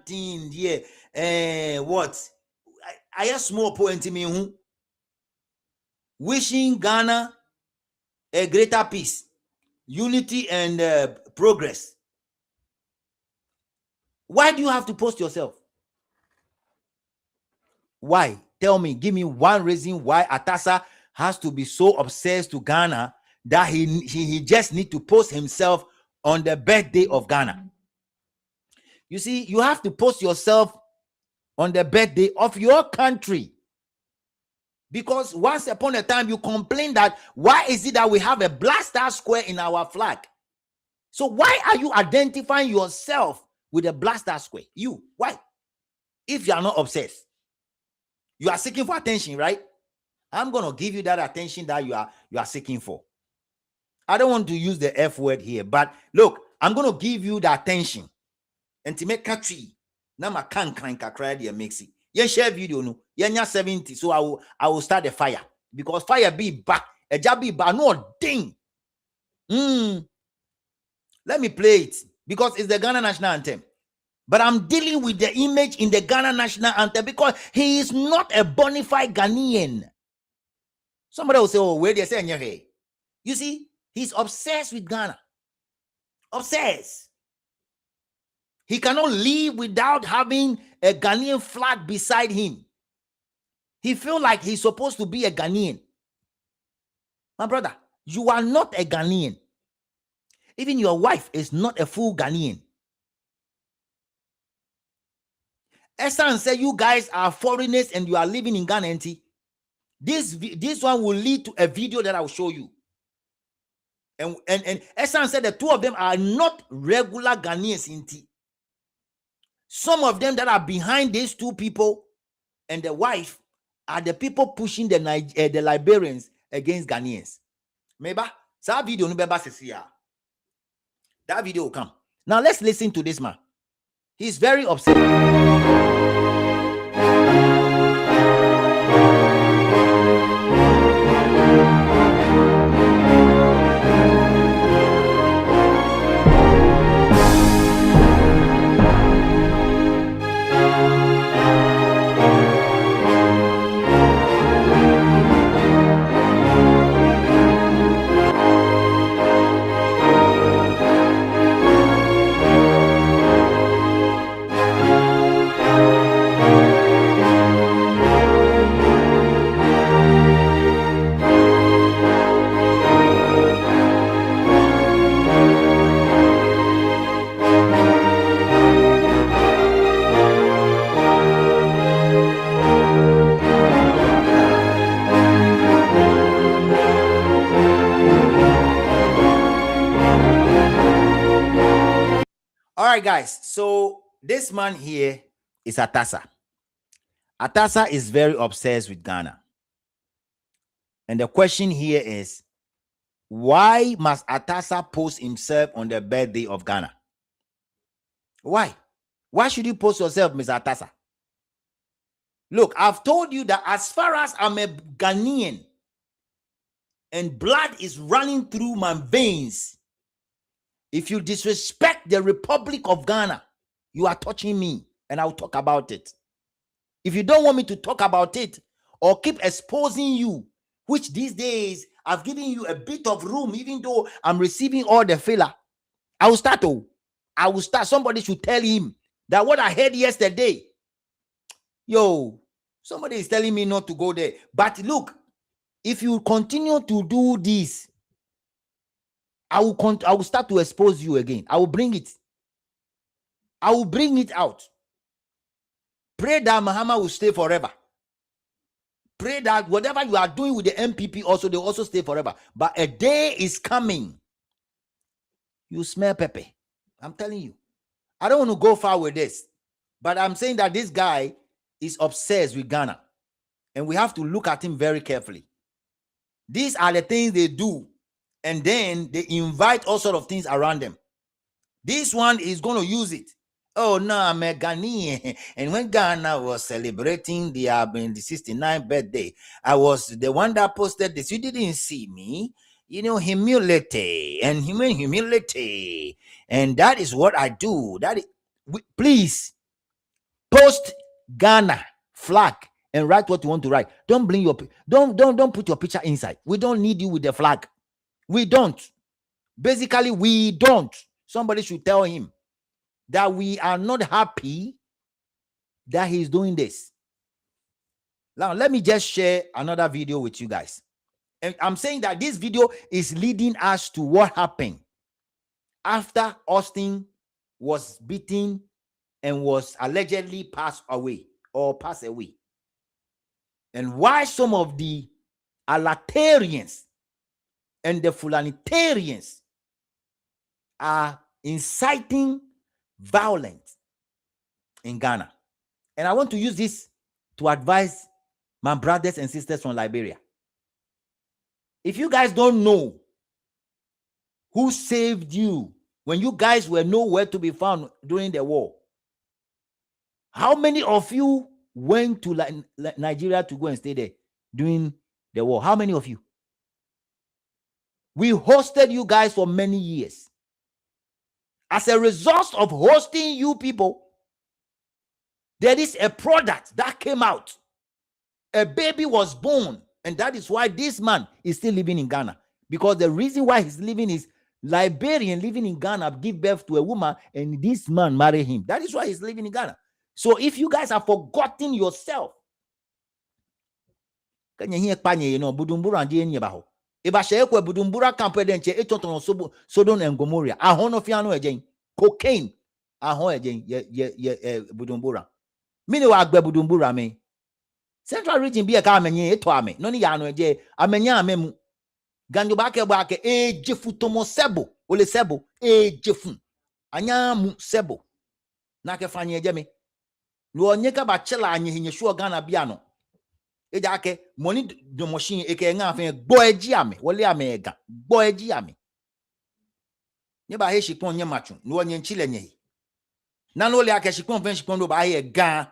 thing here. What? I have small point in me who wishing Ghana a greater peace, unity, and progress. Why do you have to post yourself? Why? Tell me, give me one reason why ATASA has to be so obsessed to Ghana that he just need to post himself on the birthday of Ghana. You see, you have to post yourself on the birthday of your country. Because once upon a time, you complain that why is it that we have a black star square in our flag? So why are you identifying yourself with a black star square? You, why? If you are not obsessed, you are seeking for attention, right? I'm going to give you that attention that you are seeking for. I don't want to use the F word here, but look, I'm going to give you the attention. And to make country, now my can kakra dia makes it. You share video no. You 70, so I will start the fire because fire be back. A job be back. No ding. Let me play it because it's the Ghana national anthem. But I'm dealing with the image in the Ghana national anthem because he is not a bona fide Ghanaian. Somebody will say, oh, where they say, hey. You see, he's obsessed with Ghana. Obsessed. He cannot live without having a Ghanaian flag beside him. He feels like he's supposed to be a Ghanaian. My brother, you are not a Ghanaian. Even your wife is not a full Ghanaian. Esther said you guys are foreigners and you are living in Ghana. This one will lead to a video that I will show you. And Esther said the two of them are not regular Ghanaians. Some of them that are behind these two people and the wife are the people pushing the Liberians against Ghanaians. Maybe that video that video will come. Now let's listen to this man. He's very upset. All right, guys. So this man here is ATASA. ATASA is very obsessed with Ghana. And the question here is, why must ATASA post himself on the birthday of Ghana? Why? Why should you post yourself, Mr. ATASA? Look, I've told you that as far as I'm a Ghanaian and blood is running through my veins, if you disrespect the Republic of Ghana, you are touching me, and I'll talk about it. If you don't want me to talk about it or keep exposing you, which these days I've given you a bit of room, even though I'm receiving all the filler, I will start. I will start. Somebody should tell him that what I heard yesterday. Yo, somebody is telling me not to go there. But look, if you continue to do this, I will start to expose you again. I will bring it. I will bring it out. Pray that Mahama will stay forever. Pray that whatever you are doing with the MPP also, they also stay forever. But a day is coming. You smell pepper. I'm telling you. I don't want to go far with this. But I'm saying that this guy is obsessed with Ghana. And we have to look at him very carefully. These are the things they do. And then they invite all sort of things around them. This one is going to use it. Oh, no, I'm a Ghanaian. And when Ghana was celebrating the 69th birthday, I was the one that posted this. You didn't see me. You know, humility and humility. And that is what I do. Please, post Ghana flag and write what you want to write. Don't bring your don't put your picture inside. We don't need you with the flag. We don't. Basically, we don't. Somebody should tell him that we are not happy that he's doing this. Now, let me just share another video with you guys. And I'm saying that this video is leading us to what happened after Austin was beaten and was allegedly passed away. And why some of the Alatarians and the Fulanitarians are inciting violence in Ghana. And I want to use this to advise my brothers and sisters from Liberia. If you guys don't know who saved you when you guys were nowhere to be found during the war, how many of you went to Nigeria to go and stay there during the war? How many of you? We hosted you guys for many years. As a result of hosting you people, there is a product that came out. A baby was born, and that is why this man is still living in Ghana. Because the reason why he's living is Liberian living in Ghana give birth to a woman, and this man married him. That is why he's living in Ghana. So if you guys have forgotten yourself, Budumbura Campedenche, Etoton Sodom and Gomorrah, Ahonofiano again, cocaine, Aho again, Budumbura. Meanwhile, Budumbura me. Central region be a Carmen, Etwame, Noni Yano, Amenya Memu, Gandubake Bake, Jefutomo Sebo, Ole Sebo, Jefun, Anyamu Sebo, Nakafanya Jemmy. No nyeka bachela anye hinyesho Ghana biano. Ejake money the machine eke nga fe gboeji ame wole amega gboeji ame. Nye ba he shipon nye machu no nye nchile nye. Na no le ake shipon fen shipon do ba he ga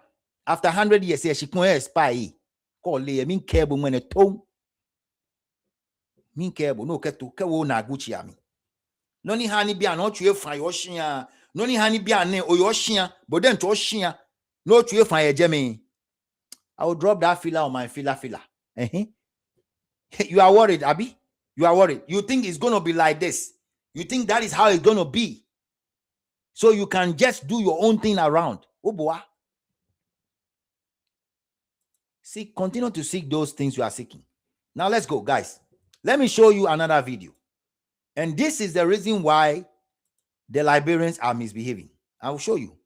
after 100 years he shipon e spy. Ko le min kebo mwene ton. Min kebo no keto ke wo na guchi ame. No ni hani bia no tue fa yo hia. No ni hani bia ne o yo hia, boden to hia. No tue fa ye jeme. I will drop that filler on my filler. You are worried, Abi? You are worried. You think it's going to be like this. You think that is how it's going to be. So you can just do your own thing around. Oh, boy. See, continue to seek those things you are seeking. Now, let's go, guys. Let me show you another video. And this is the reason why the Liberians are misbehaving. I will show you.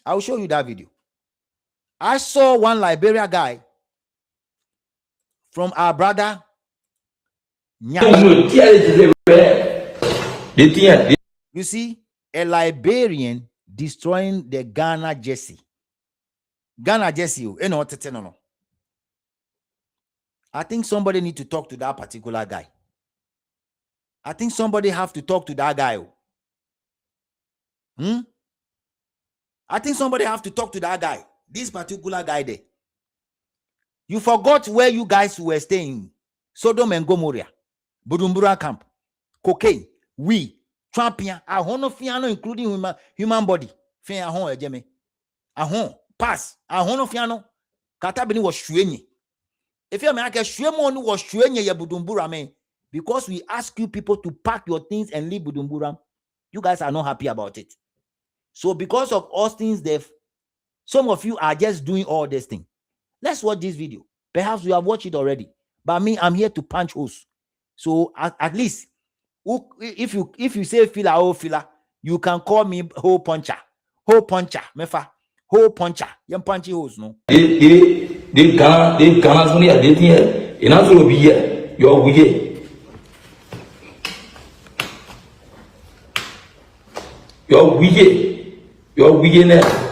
I will show you that video. I saw one Liberia guy from our brother. You see, a Liberian destroying the Ghana jersey. Ghana jersey, you know what? No. I think somebody need to talk to that particular guy. I think somebody have to talk to that guy. I think somebody have to talk to that guy. This particular guy there. You forgot where you guys were staying. Sodom and Gomorrah. Budumbura camp. Cocaine. We. Trampian. Ahonofiano including human body. Fin ahon ejeme. Ahon. Pass. Ahonofiano. Katabini was shwenye. If you make a shwemon was shwenye ya Budumbura man. Because we ask you people to pack your things and leave Budumbura. You guys are not happy about it. So because of Austin's death, some of you are just doing all this thing. Let's watch this video. Perhaps you have watched it already. But me, I'm here to punch holes. So at least, if you say filler, you can call me hole puncher. Hole puncher. Mefa. Hole puncher. You punch holes, no? They Ghana only a dating here. In answer will be here. You're wicked. You're wicked. You're wicked now.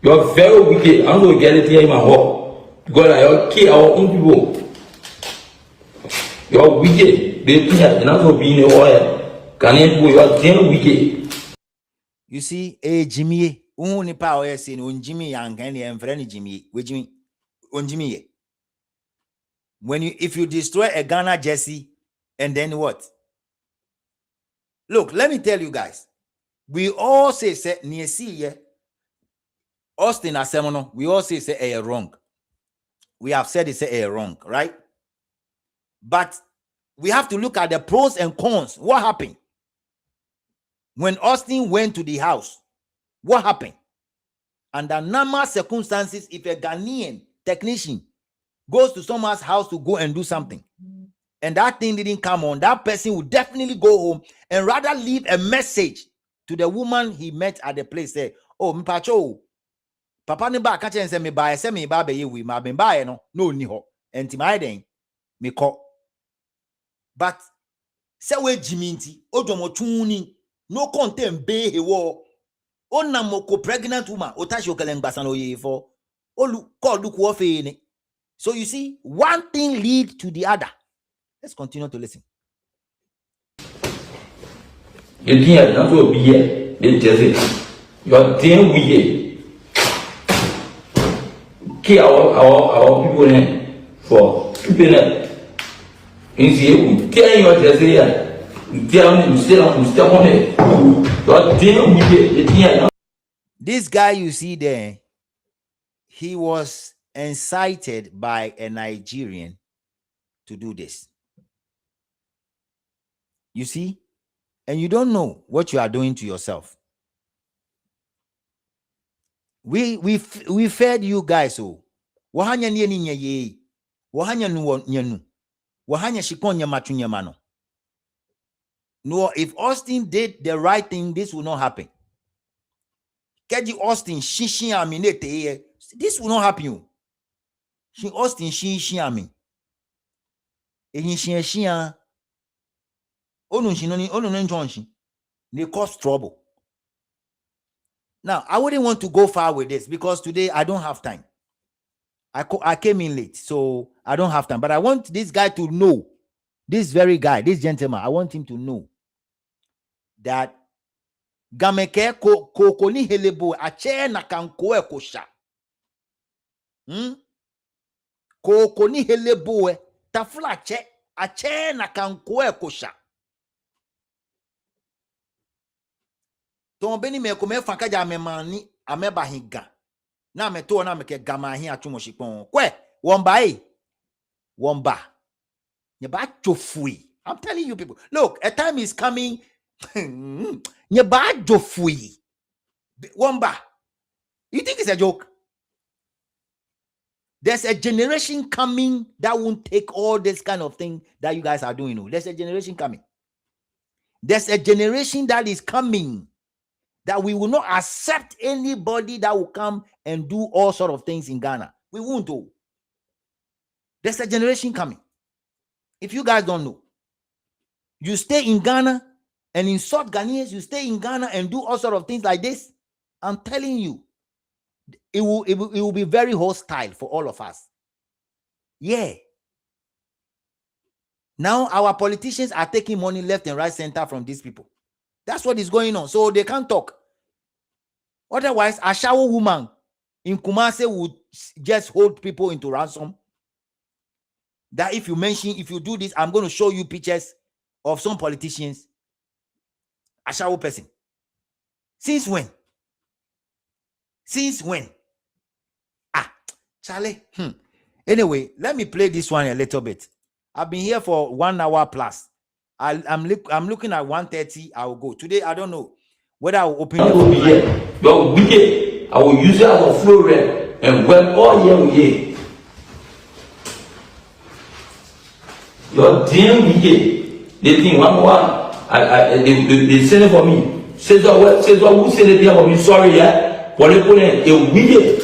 You're very wicked. I'm going to get it here in my home. Because I kill our own people. You're wicked. They think you're not going to be in the oil. Ghanaian people, you're damn wicked. You see, Jimmy, Uni power saying, on Jimmy Young and friend Jimmy, with Jimmy, on Jimmy. If you destroy a Ghana jersey, and then what? Look, let me tell you guys. we all say near see Austin Asemono, we all say wrong. We have said it's wrong, right? But we have to look at the pros and cons. What happened? When Austin went to the house, what happened? Under normal circumstances, if a Ghanaian technician goes to someone's house to go and do something, and that thing didn't come on, that person would definitely go home and rather leave a message to the woman he met at the place. Say, oh, mpacho, papa ne ba catch and say me ba be we ma be buy no ni ho. Enti my den me call. But say we jiminti, odomo tuni, no content be he wo. Onamoko pregnant woman, otashi okeleng basano ye for olu call look wo fe. So you see, one thing leads to the other. Let's continue to listen. You can't not to be here. They just say, you're damn weird. Kill our people for keeping it. You see, we tell you just say, we tell them, we step on it. You're damn weird. This guy you see there, he was incited by a Nigerian to do this. You see? And you don't know what you are doing to yourself. We fed you guys. Oh, wahanya ni nye wahanya nyanu wahanya shikonya matunya mano. No, if Austin did the right thing, this will not happen. Keji Austin shishi aminete, this will not happen. She Austin shishi amin. Ehin they cause trouble. Now, I wouldn't want to go far with this because today I don't have time. I came in late, so I don't have time. But I want this guy to know, this very guy, this gentleman, I want him to know that Gameke kokoni helebo ache na kankoe kosha. Kokoni helebo tafula ache na kankoe kosha. Ton beni me kome fanka ja me mani ameba hinga na me to na me ke gama hin atumo shipon kwe womba nye ba chofui. I'm telling you people, look, a time is coming nye ba jofui womba. You think it's a joke? There's a generation coming that won't take all this kind of thing that you guys are doing. There's a generation coming. There's a generation that is coming that we will not accept anybody that will come and do all sort of things in Ghana. We won't do. There's a generation coming. If you guys don't know, you stay in Ghana and insult Ghanaians, you stay in Ghana and do all sort of things like this, I'm telling you, it will be very hostile for all of us. Yeah. Now our politicians are taking money left and right center from these people. That's what is going on. So they can't talk. Otherwise, a shower woman in Kumasi would just hold people into ransom. That if you do this, I'm going to show you pictures of some politicians. A shower person. Since when? Since when? Charlie. Anyway, let me play this one a little bit. I've been here for 1 hour plus. I'm looking at 1:30. I will go today. I don't know whether I will open the phone line. I will use it as a flow rate and work all year. You're damn wicked. They think they send it for me. Says what who said it for me? Sorry, yeah. But they put in a wicked.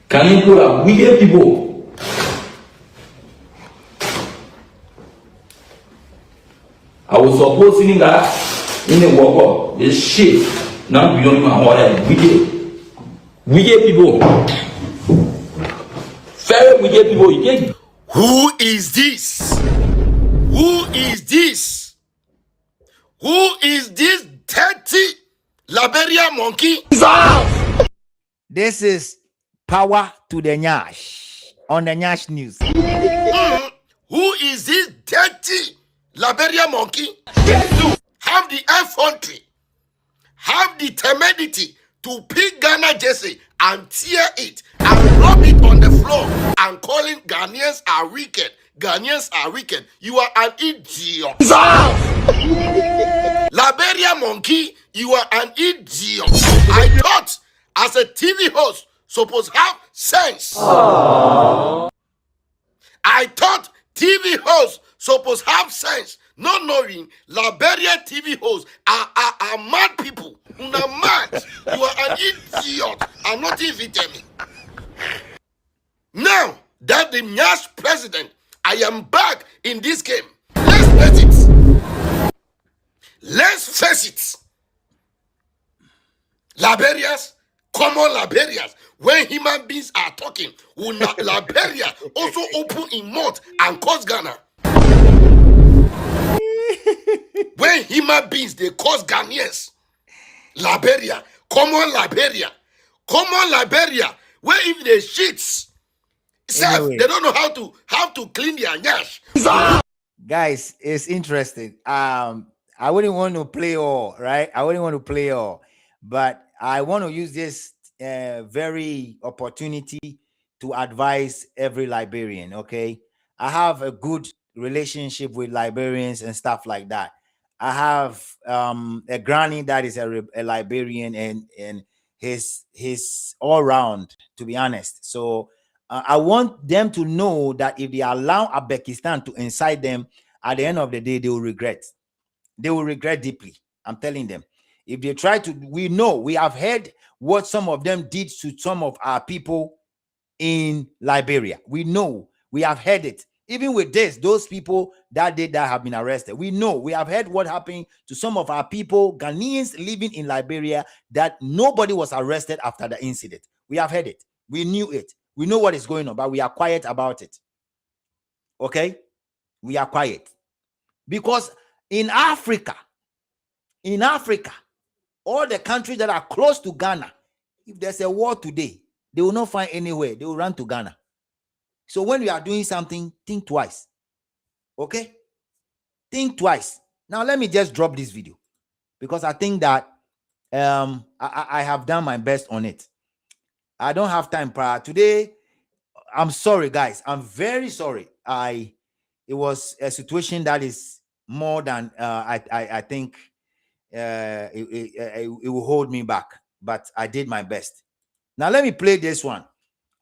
Can you put a wicked people? I was supposing that in the walk up, this shit now beyond my order. Wicked people, very wicked people. You get who is this? Who is this? Who is this dirty Liberian monkey? This is Power to the Nyash on the Nyash News. Who is this dirty Liberian monkey? Have the effrontery, determinedity to pick Ghana jersey and tear it and rub it on the floor and calling Ghanaians are wicked. Ghanaians are wicked. You are an idiot. Liberia monkey, you are an idiot. I thought as a TV host supposed to have sense. I thought TV hosts supposed to have sense, not knowing Liberia TV hosts are mad people. You are mad. You are an idiot. I'm not even me. Now that the Nyash president, I am back in this game. Let's face it. Let's face it. Liberians, common Liberians, when human beings are talking, will not Liberia also open in mouth and cause Ghana? When human beings they cause Ghanaians, Liberia, common Liberia, where if they shits, Anyway. they don't know how to clean their nyash. Guys, it's interesting. I wouldn't want to play all, right? I wouldn't want to play all, but I want to use this very opportunity to advise every Liberian. Okay, I have a good relationship with Liberians and stuff like that. I have a granny that is a Liberian, and he's all round, to be honest. So I want them to know that if they allow Uzbekistan to incite them, at the end of the day, they will regret. They will regret deeply. I'm telling them. If they try to, we have heard what some of them did to some of our people in Liberia. We know, we have heard it. Even with this, those people that have been arrested, we know, we have heard what happened to some of our people, Ghanaians living in Liberia, that nobody was arrested after the incident. We have heard it. We knew it. We know what is going on, but we are quiet about it. Okay? We are quiet. Because in Africa, all the countries that are close to Ghana, if there's a war today, they will not find anywhere. They will run to Ghana. So when we are doing something, think twice. Okay? Think twice. Now, let me just drop this video because I think that I have done my best on it. I don't have time prior. Today, I'm sorry, guys. I'm very sorry. It was a situation that is more than I think it will hold me back, but I did my best. Now let me play this one.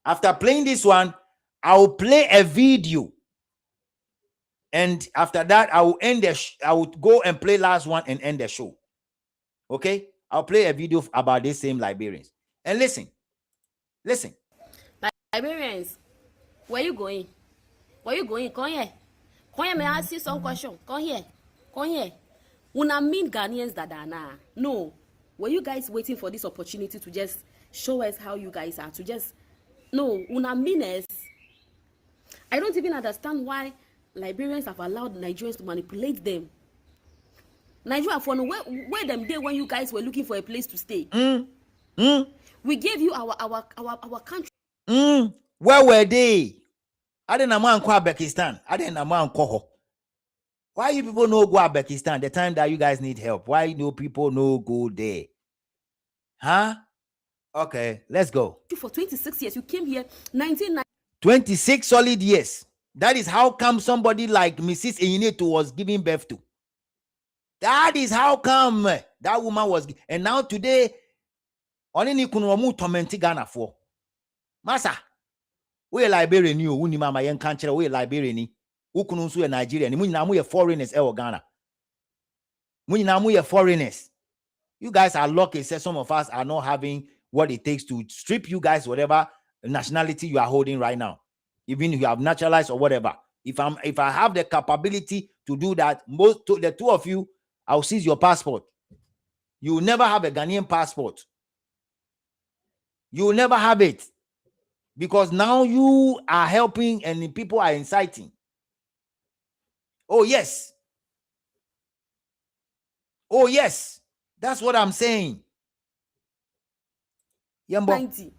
After playing this one, I will play a video, and after that, I will end I will go and play last one and end the show. Okay, I'll play a video about these same Liberians. And listen. Liberians, where you going? Where you going? Come here. Come here, may I ask you some question? Come here. Una mean Ghanaians that are now. No. Were you guys waiting for this opportunity to just show us how you guys are? To just no, una meaners. I don't even understand why Liberians have allowed Nigerians to manipulate them. Nigeria for no where them there when you guys were looking for a place to stay. We gave you our country. Where were they? I didn't know Uzbekistan. I didn't know Koho. Why you people no go Uzbekistan the time that you guys need help? Why you people no go there? Huh? Okay, let's go. For 26 years, you came here 1990. 26 solid years. That is how come somebody like Mrs. Eyineto was giving birth to. That is how come that woman was. And now today, only ni kunomu tormenti Ghana for. Masa, we Liberian you, uni mama yen kanchera, we Liberian ni. Ukununsu Nigeria, ni muninamu ye foreigners e Ghana. Muninamu ye foreigners. You guys are lucky, say some of us are not having what it takes to strip you guys whatever nationality you are holding right now. Even if you have naturalized or whatever. If I have the capability to do that, the two of you, I'll seize your passport. You will never have a Ghanaian passport. You will never have it. Because now you are helping and people are inciting. Oh, yes. Oh, yes. That's what I'm saying. 90.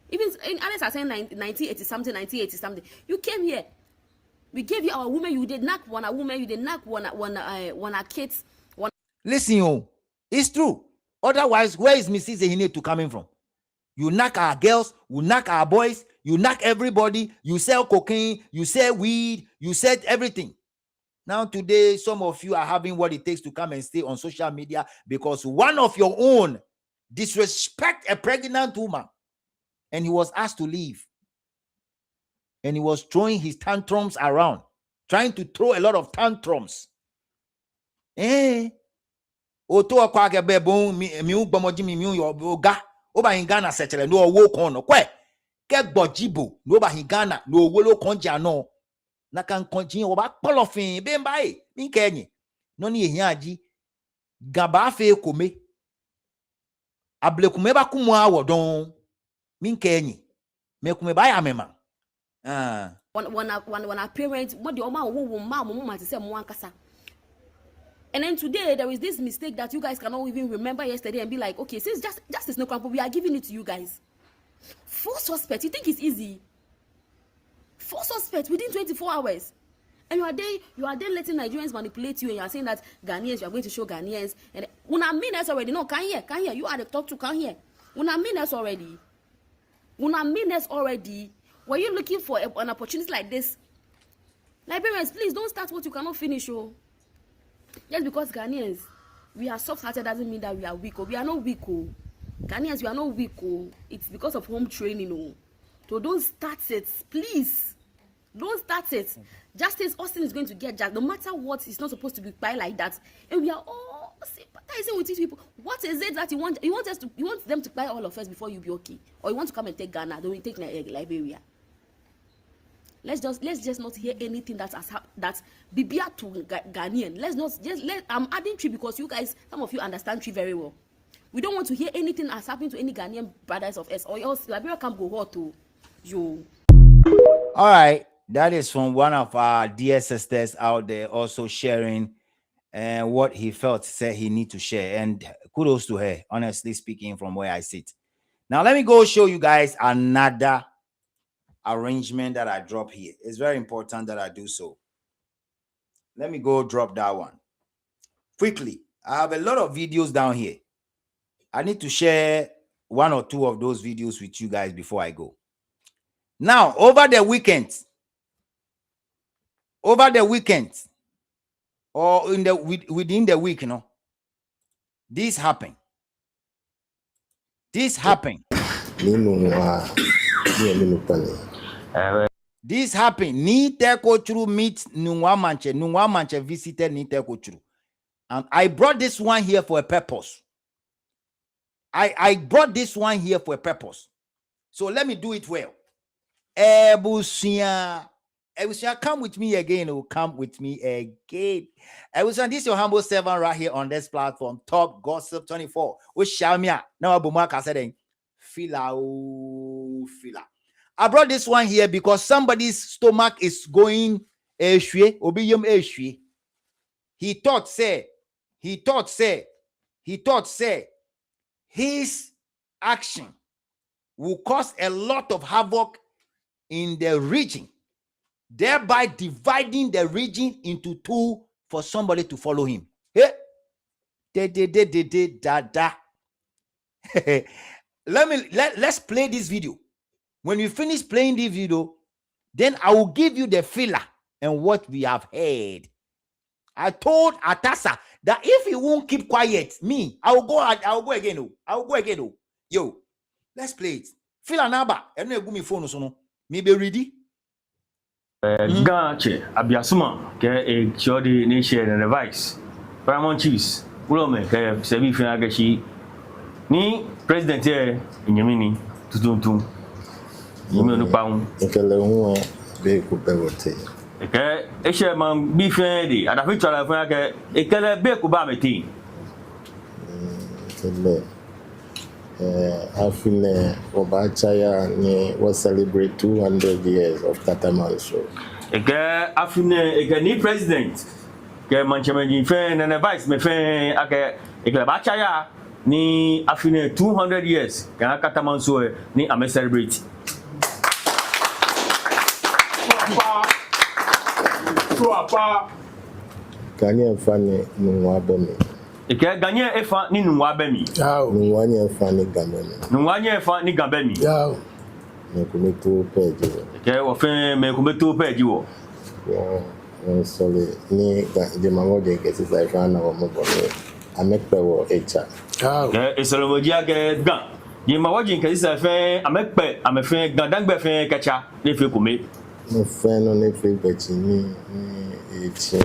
Even others are saying 1980 something, 1980 something. You came here. We gave you our women. You did not want a woman. You did not want our kids. Listen, it's true. Otherwise, where is Mrs. Ehine to coming from? You knock our girls, you knock our boys, you knock everybody, you sell cocaine, you sell weed, you sell everything. Now today, some of you are having what it takes to come and stay on social media because one of your own disrespect a pregnant woman and he was asked to leave. And he was throwing his tantrums around, trying to throw a lot of tantrums. Oto akwage bebon mi ugbomoji mi oga oba hingana sechere no wo kon no kwe ke gbojibo no ba hingana no wo lo konja no na kan konjin oba polofin be mbae mi kenyi no ni ehia agi gaba afa ekome ablekume ba kumu awodon mi kenyi me kume ba ya mema when our parents what the oma wo mama say mo ankasa. And then today there is this mistake that you guys cannot even remember yesterday and be like, okay, since justice no crime, we are giving it to you guys. 4 suspects, you think it's easy? 4 suspects within 24 hours. And you are there letting Nigerians manipulate you and you are saying that Ghanaians, you are going to show Ghanaians. And una mean us already. No, can hear. You are the talk to can hear. Una mean us already. Were you looking for an opportunity like this? Liberians, please don't start what you cannot finish, oh. Just because Ghanaians, we are soft-hearted doesn't mean that we are weak. We are not weak. Ghanaians, we are not weak. It's because of home training. So don't start it, please. Don't start it. Justice Austin is going to get jacked. No matter what, it's not supposed to be by like that. And we are all sympathizing with these people. What is it that you want? You want them to buy all of us before you be okay, or you want to come and take Ghana? Don't you take Liberia? Let's just not hear anything that has happened. That's Bibia to Ghanaian. I'm adding tree because you guys, some of you understand tree very well. We don't want to hear anything that's happened to any Ghanaian brothers of us, or else Liberia can go hot to you. All right, that is from one of our dear sisters out there, also sharing what he felt said he need to share, and kudos to her. Honestly speaking, from where I sit. Now let me go show you guys another arrangement that I drop here. It's very important that I do so. Let me go drop that one quickly. I have a lot of videos down here. I need to share 1 or 2 of those videos with you guys before I go. Now, over the weekend, or within the week, this happened. This happened. Ni teko churu meet Nungwa Manche visited ni teko churu. And I brought this one here for a purpose. I brought this one here for a purpose. So let me do it well. Ebusia, come with me again. Oh, come with me again. Ebusia, this is your humble servant right here on this platform. Top Gossip 24. Ushamia. Now Abumaka said, fila. I brought this one here because somebody's stomach is going obiyum eshwe. He thought say his action will cause a lot of havoc in the region, thereby dividing the region into 2 for somebody to follow him. Let's play this video. When we finish playing this video, then I will give you the filler and what we have heard. I told ATASA that if he won't keep quiet, I will go again. Yo, let's play it. Filler number. And you go me phone so me be ready. Gache abiasuma ke e chodi ni share the device. Paramount Chiefs. Ulome ke sebi fina gashi ni president here Nyamini tutuntum. Yimi no paun. Ekele hu be ko bewote. Eke eshe man bi fin di ada fi chola fun ke ekele be ko ba meti. Ekele afine Obachaya ni was celebrate 200 years of Tataman show. Eke afine ni president ke manchemeji fin na vice me fin ake ekele Bachaya ni afine 200 years ka Tataman show ni ame celebrate. Ghanaian funny Nungwa Bomi. Eke Ghanaian efa ni nuwa bemi. Yao. Nuwanye efa ni gambemi. Nuwanye efa ni gambemi. Yao. Mekumetu peji. Eke wafen mekumetu peji wo. Yeah. Sorry. Ni de mangoje kesi sa efa na wo mobone. Amekpe wo echa. Yao. Eke esolomoji age gan. Ni mawaji kesi sa fe amekpe amefe gandangbe fe kacha ne fe kume. No fe no ne fe pechi ni echi.